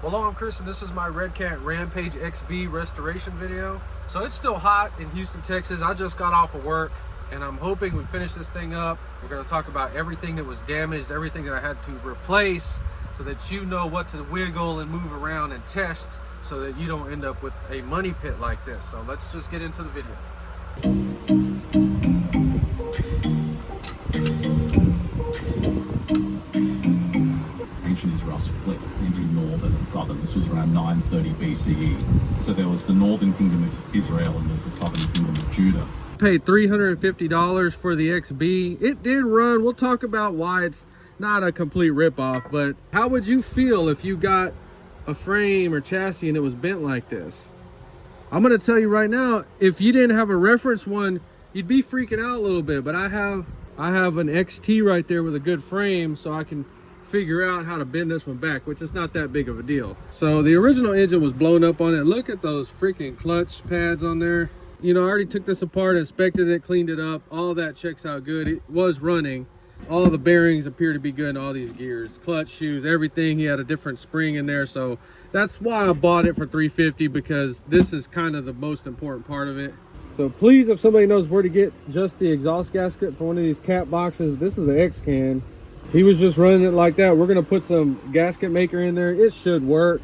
Hello, I'm Chris and this is my REDCAT Rampage XB restoration video. So it's still hot in Houston, Texas. I just got off of work and I'm hoping we finish this thing up. We're going to talk about everything that was damaged, everything that I had to replace, so that you know what to wiggle and move around and test so that you don't end up with a money pit like this. So let's just get into the video. Ancient Israel split into northern and southern. This was around 930 BCE. So there was the northern kingdom of Israel and there's the southern kingdom of Judah. Paid $350 for the XB. It did run. We'll talk about why it's not a complete ripoff, but how would you feel if you got a frame or chassis and it was bent like this? I'm going to tell you right now, if you didn't have a reference one, you'd be freaking out a little bit, but I have an XT right there with a good frame, so I can figure out how to bend this one back, which is not that big of a deal. So the original engine was blown up on it. Look at those freaking clutch pads on there. You know, I already took this apart, inspected it, cleaned it up. All that checks out good. It was running. All the bearings appear to be good in all these gears, clutch, shoes, everything. He had a different spring in there, so that's why I bought it for $350, because this is kind of the most important part of it. So please, if somebody knows where to get just the exhaust gasket for one of these cat boxes, this is an X-Can. He was just running it like that. We're gonna put some gasket maker in there. It should work.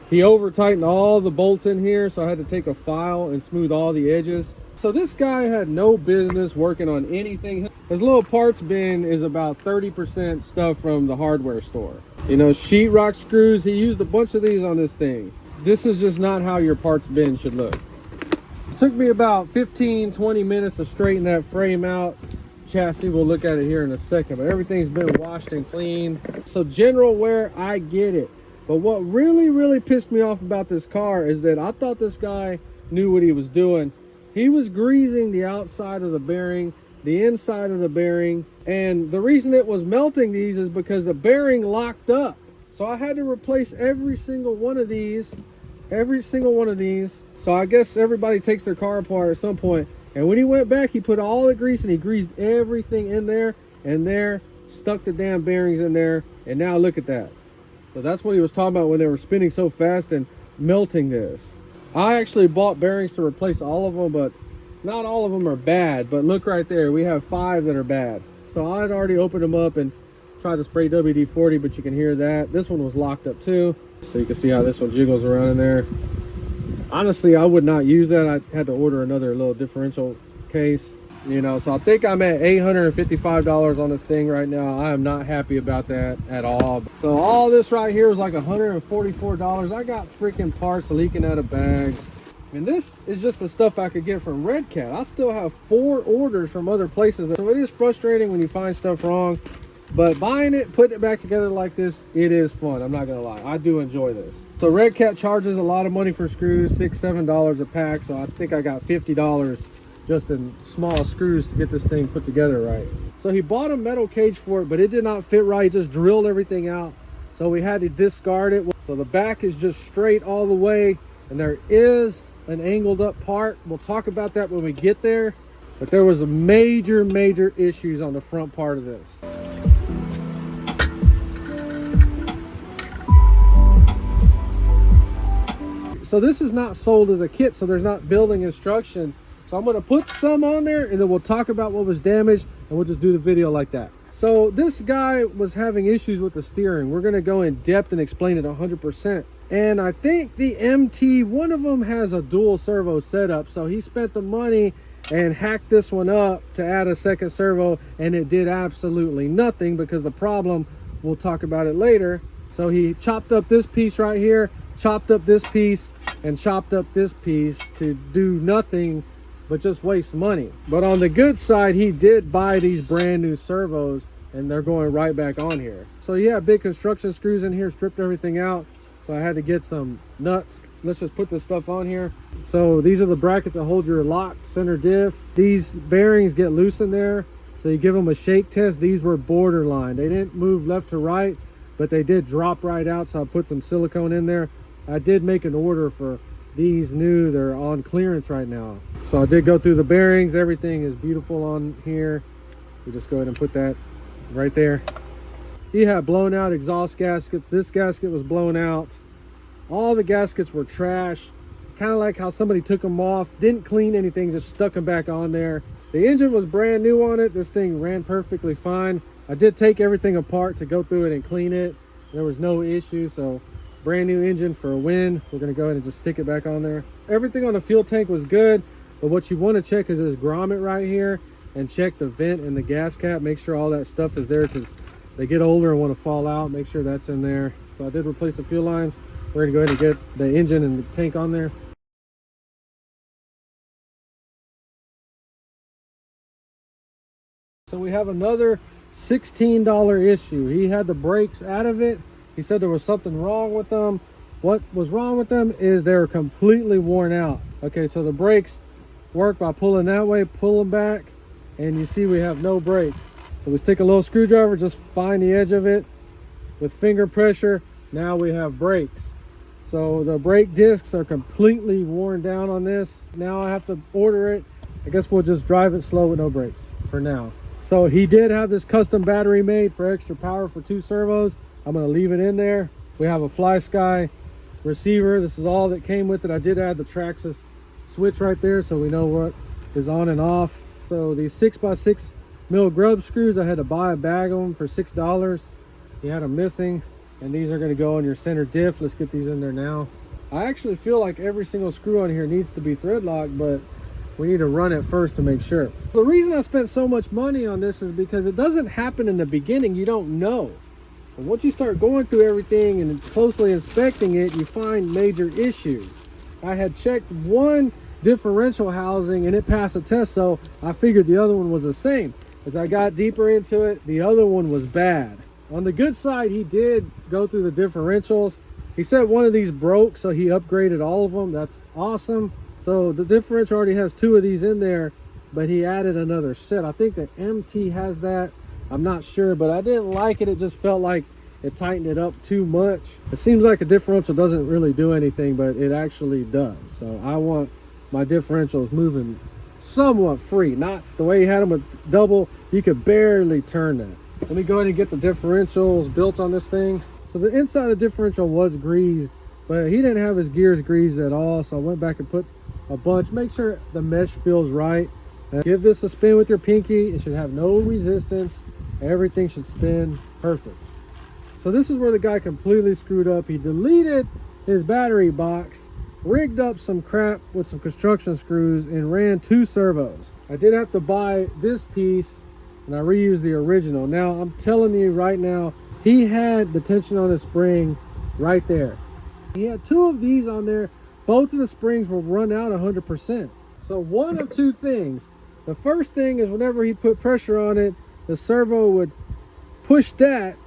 He over tightened all the bolts in here, so I had to take a file and smooth all the edges. So this guy had no business working on anything. His little parts bin is about 30% stuff from the hardware store. You know, sheetrock screws. He used a bunch of these on this thing. This is just not how your parts bin should look. It took me about 15-20 minutes to straighten that frame out. Chassis, we'll look at it here in a second, but everything's been washed and cleaned. So general wear, I get it. But what really pissed me off about this car is that I thought this guy knew what he was doing. He was greasing the outside of the bearing, the inside of the bearing, and the reason it was melting these is because the bearing locked up. So I had to replace every single one of these. So I guess everybody takes their car apart at some point. And when he went back, he put all the grease and he greased everything in there and there, stuck the damn bearings in there, and now look at that. So that's what he was talking about when they were spinning so fast and melting this. I actually bought bearings to replace all of them, but not all of them are bad. But look right there, we have 5 that are bad. So I had already opened them up and tried to spray WD-40, but you can hear that. This one was locked up too. So you can see how this one jiggles around in there. Honestly, I would not use that. I had to order another little differential case, you know. So I think I'm at $855 on this thing right now. I am not happy about that at all. So all this right here is like $144. I got freaking parts leaking out of bags. And this is just the stuff I could get from REDCAT. I still have 4 orders from other places. So it is frustrating when you find stuff wrong. But buying it, putting it back together like this, it is fun. I'm not gonna lie, I do enjoy this. So REDCAT charges a lot of money for screws, $6-7 a pack. So I think I got $50 just in small screws to get this thing put together right. So he bought a metal cage for it, but it did not fit right. He just drilled everything out. So we had to discard it. So the back is just straight all the way, and there is an angled up part. We'll talk about that when we get there. But there was a major issues on the front part of this. So this is not sold as a kit, so there's not building instructions. So I'm going to put some on there and then we'll talk about what was damaged and we'll just do the video like that. So this guy was having issues with the steering. We're going to go in depth and explain it 100%. And I think the MT, one of them has a dual servo setup. So he spent the money and hacked this one up to add a second servo, and it did absolutely nothing because the problem, we'll talk about it later. So he chopped up this piece right here, chopped up this piece, and chopped up this piece to do nothing but just waste money. But on the good side, he did buy these brand new servos and they're going right back on here. So yeah, big construction screws in here, stripped everything out. So I had to get some nuts. Let's just put this stuff on here. So these are the brackets that hold your locked center diff. These bearings get loose in there, so you give them a shake test. These were borderline. They didn't move left to right, but they did drop right out, so I put some silicone in there. I did make an order for these new. They're on clearance right now. So I did go through the bearings. Everything is beautiful on here. We just go ahead and put that right there. He had blown out exhaust gaskets. This gasket was blown out. All the gaskets were trash, kind of like how somebody took them off, didn't clean anything, just stuck them back on there. The engine was brand new on it. This thing ran perfectly fine. I did take everything apart to go through it and clean it. There was no issue, so brand new engine for a win. We're gonna go ahead and just stick it back on there. Everything on the fuel tank was good, but what you want to check is this grommet right here, and check the vent and the gas cap. Make sure all that stuff is there, because they get older and want to fall out. Make sure that's in there. So I did replace the fuel lines. We're gonna go ahead and get the engine and the tank on there. So we have another $16 issue. He had the brakes out of it. He said there was something wrong with them. What was wrong with them is they're completely worn out. Okay, so the brakes work by pulling that way, pull them back, and you see we have no brakes. So we stick a little screwdriver, just find the edge of it with finger pressure. Now we have brakes. So the brake discs are completely worn down on this. Now I have to order it. I guess we'll just drive it slow with no brakes for now. So he did have this custom battery made for extra power for 2 servos. I'm gonna leave it in there. We have a Fly Sky receiver. This is all that came with it. I did add the Traxxas switch right there so we know what is on and off. So these 6x6 mil grub screws, I had to buy a bag of them for $6. He had them missing, and these are gonna go on your center diff. Let's get these in there now. I actually feel like every single screw on here needs to be thread locked, but we need to run it first to make sure. The reason I spent so much money on this is because it doesn't happen in the beginning. You don't know. And once you start going through everything and closely inspecting it, you find major issues. I had checked one differential housing and it passed a test, so I figured the other one was the same. As I got deeper into it, the other one was bad. On the good side, he did go through the differentials. He said one of these broke, so he upgraded all of them. That's awesome. So the differential already has 2 of these in there, but he added another set. I think the MT has that. I'm not sure, but I didn't like it. It just felt like it tightened it up too much. It seems like a differential doesn't really do anything, but it actually does. So I want my differentials moving somewhat free. Not the way he had them with double. You could barely turn that. Let me go ahead and get the differentials built on this thing. So the inside of the differential was greased, but he didn't have his gears greased at all. So I went back and put a bunch. Make sure the mesh feels right. Give this a spin with your pinky. It should have no resistance. Everything should spin perfect. So this is where the guy completely screwed up. He deleted his battery box, rigged up some crap with some construction screws, and ran 2 servos. I did have to buy this piece, and I reused the original. Now I'm telling you right now, he had the tension on his spring right there. He had 2 of these on there. Both of the springs will run out 100%. So one of 2 things. The first thing is whenever he put pressure on it, the servo would push that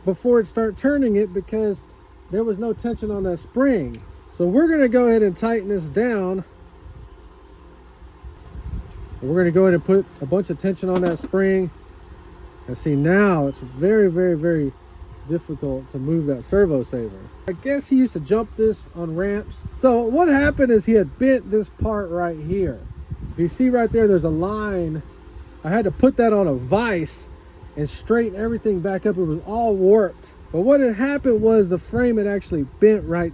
before it start turning it, because there was no tension on that spring. So we're gonna go ahead and tighten this down. And we're gonna go ahead and put a bunch of tension on that spring. And see, now it's very, very, very difficult to move that servo saver. I guess he used to jump this on ramps. So what happened is he had bent this part right here. If you see right there, there's a line. I had to put that on a vise and straighten everything back up. It was all warped. But what had happened was the frame had actually bent right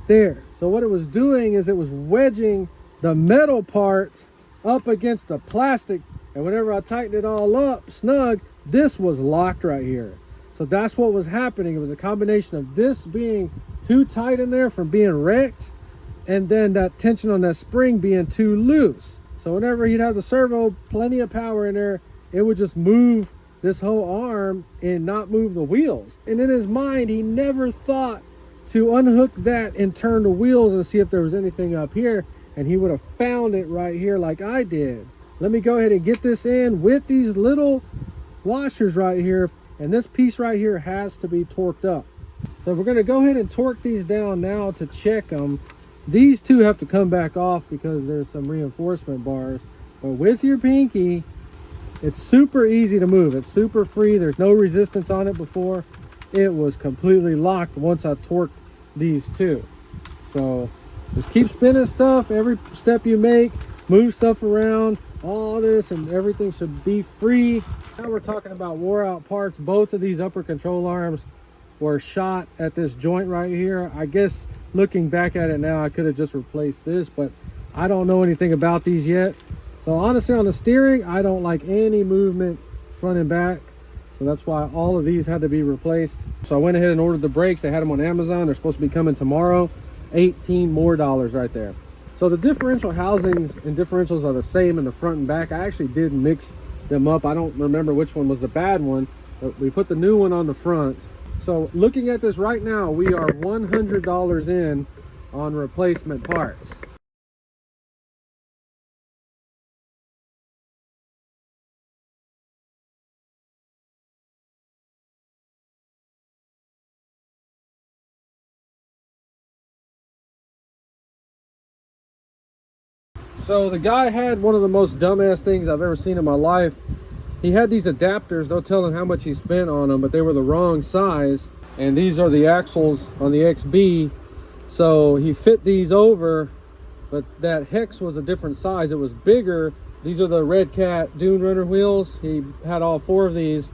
there. So what it was doing is it was wedging the metal part up against the plastic. And whenever I tightened it all up snug, this was locked right here. So that's what was happening. It was a combination of this being too tight in there from being wrecked, and then that tension on that spring being too loose. So whenever he'd have the servo, plenty of power in there, it would just move this whole arm and not move the wheels. And in his mind, he never thought to unhook that and turn the wheels and see if there was anything up here, and he would have found it right here like I did. Let me go ahead and get this in with these little washers right here, and this piece right here has to be torqued up. So we're going to go ahead and torque these down now to check them. These 2 have to come back off because there's some reinforcement bars, but with your pinky, it's super easy to move. It's super free. There's no resistance on it before. It was completely locked once I torqued these 2. So just keep spinning stuff every step you make, move stuff around, all this, and everything should be free. Now we're talking about wore out parts. Both of these upper control arms were shot at this joint right here. I guess looking back at it now, I could have just replaced this, but I don't know anything about these yet. So honestly, on the steering, I don't like any movement front and back. So that's why all of these had to be replaced. So I went ahead and ordered the brakes. They had them on Amazon. They're supposed to be coming tomorrow. $18 more right there. So the differential housings and differentials are the same in the front and back. I actually did mix them up. I don't remember which one was the bad one, but we put the new one on the front. So looking at this right now, we are $100 in on replacement parts. So the guy had one of the most dumbass things I've ever seen in my life. He had these adapters, no telling how much he spent on them, but they were the wrong size. And these are the axles on the XB. So he fit these over, but that hex was a different size. It was bigger. These are the REDCAT Dune Runner wheels. He had all 4 of these.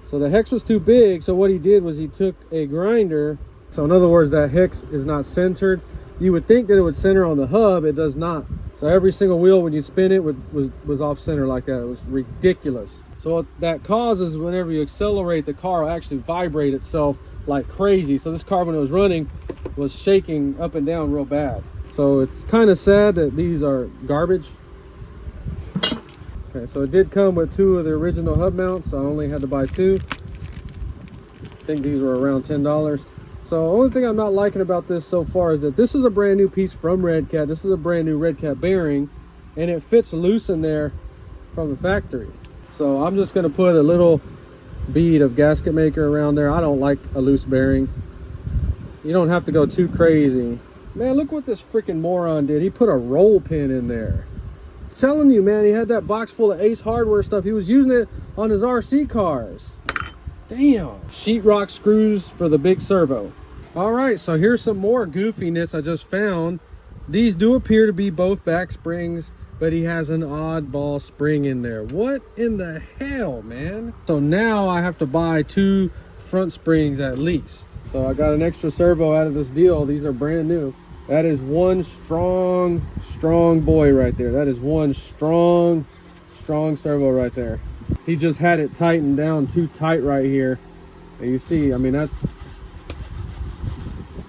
So the hex was too big. So what he did was he took a grinder. So in other words, that hex is not centered. You would think that it would center on the hub. It does not. So every single wheel, when you spin it, was off center like that. It was ridiculous. So what that causes, whenever you accelerate, the car will actually vibrate itself like crazy. So this car, when it was running, was shaking up and down real bad. So it's kind of sad that these are garbage. Okay, so it did come with 2 of the original hub mounts. So I only had to buy 2. I think these were around $10. So the only thing I'm not liking about this so far is that this is a brand new piece from REDCAT. This is a brand new REDCAT bearing, and it fits loose in there from the factory. So I'm just going to put a little bead of gasket maker around there. I don't like a loose bearing. You don't have to go too crazy. Man, look what this freaking moron did. He put a roll pin in there. I'm telling you, man, he had that box full of Ace Hardware stuff. He was using it on his RC cars. Damn. Sheetrock screws for the big servo. All right, so here's some more goofiness I just found. These do appear to be both back springs, but he has an oddball spring in there. What in the hell, man? So now I have to buy 2 front springs at least. So I got an extra servo out of this deal. These are brand new. That is one strong boy right there. That is one strong servo right there. He just had it tightened down too tight right here. And you see, I mean, that's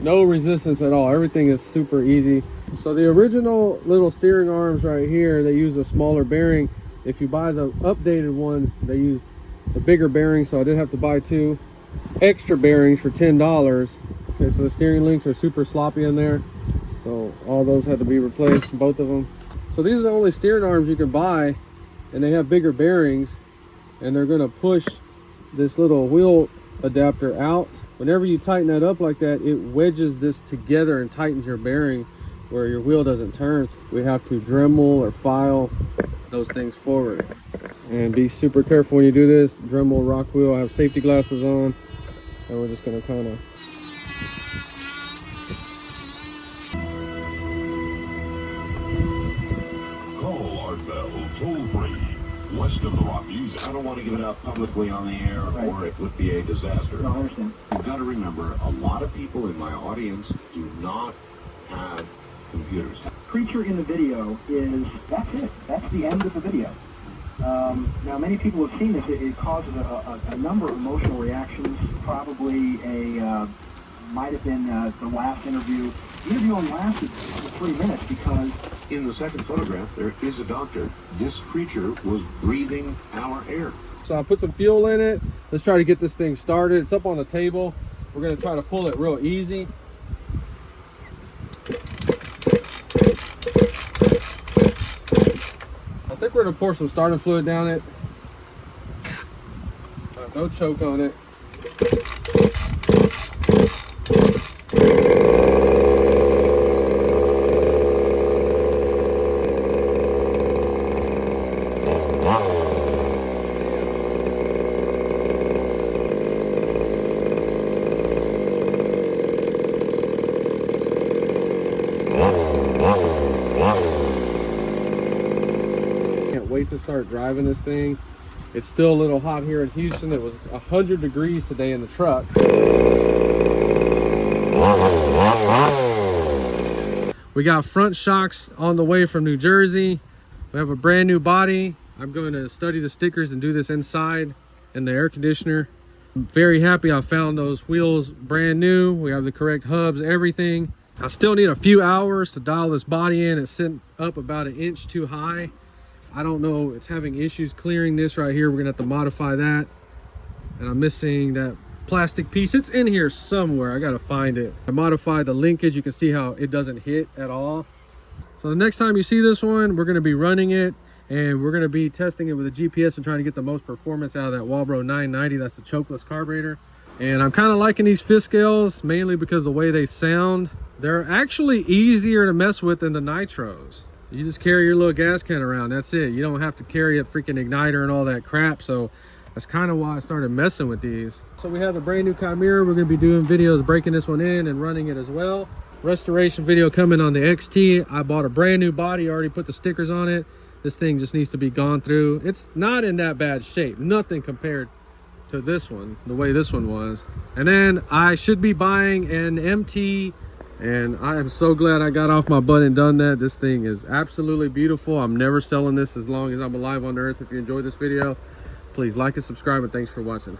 no resistance at all. Everything is super easy. So the original little steering arms right here, they use a smaller bearing. If you buy the updated ones, they use the bigger bearing. So I did have to buy 2 extra bearings for $10. Okay, so the steering links are super sloppy in there. So all those had to be replaced, both of them. So these are the only steering arms you can buy, and they have bigger bearings, and they're gonna push this little wheel adapter out. Whenever you tighten that up like that, it wedges this together and tightens your bearing where your wheel doesn't turn. We have to Dremel or file those things forward, and be super careful when you do this. Dremel, rock wheel. I have safety glasses on, and we're just gonna kind of call Art Bell toll free. West of the Rockies. I don't want to give it out publicly on the air, or it would be a disaster. No, I understand. You've got to remember, a lot of people in my audience do not have computers. Creature in the video is, that's it. That's the end of the video. Now, many people have seen this. It causes a number of emotional reactions. Probably might have been the last interview. The interview only lasted 3 minutes because... In the second photograph, there is a doctor. This creature was breathing our air. So I put some fuel in it. Let's try to get this thing started. It's up on the table. We're gonna try to pull it real easy. I think we're gonna pour some starter fluid down it. No choke on it. Wait to start driving this thing. It's still a little hot here in Houston. It was 100 degrees today in the truck. We got front shocks on the way from New Jersey. We have a brand new body. I'm going to study the stickers and do this inside in the air conditioner. I'm very happy I found those wheels brand new. We have the correct hubs, everything. I still need a few hours to dial this body in. It's sitting up about 1 inch too high. I don't know, it's having issues clearing this right here. We're gonna have to modify that. And I'm missing that plastic piece. It's in here somewhere. I gotta find it. I modified the linkage. You can see how it doesn't hit at all. So the next time you see this one, we're gonna be running it and we're gonna be testing it with a GPS and trying to get the most performance out of that Walbro 990. That's the chokeless carburetor. And I'm kind of liking these fifth scales mainly because the way they sound. They're actually easier to mess with than the nitros. You just carry your little gas can around, that's it. You don't have to carry a freaking igniter and all that crap. So that's kind of why I started messing with these. So we have a brand new Chimera. We're gonna be doing videos breaking this one in and running it as well. Restoration video coming on the XT. I bought a brand new body, already put the stickers on it. This thing just needs to be gone through. It's not in that bad shape, nothing compared to this one, the way this one was. And then I should be buying an MT, and I am so glad I got off my butt and done that. This thing is absolutely beautiful. I'm never selling this as long as I'm alive on earth. If you enjoyed this video, please like and subscribe, and thanks for watching.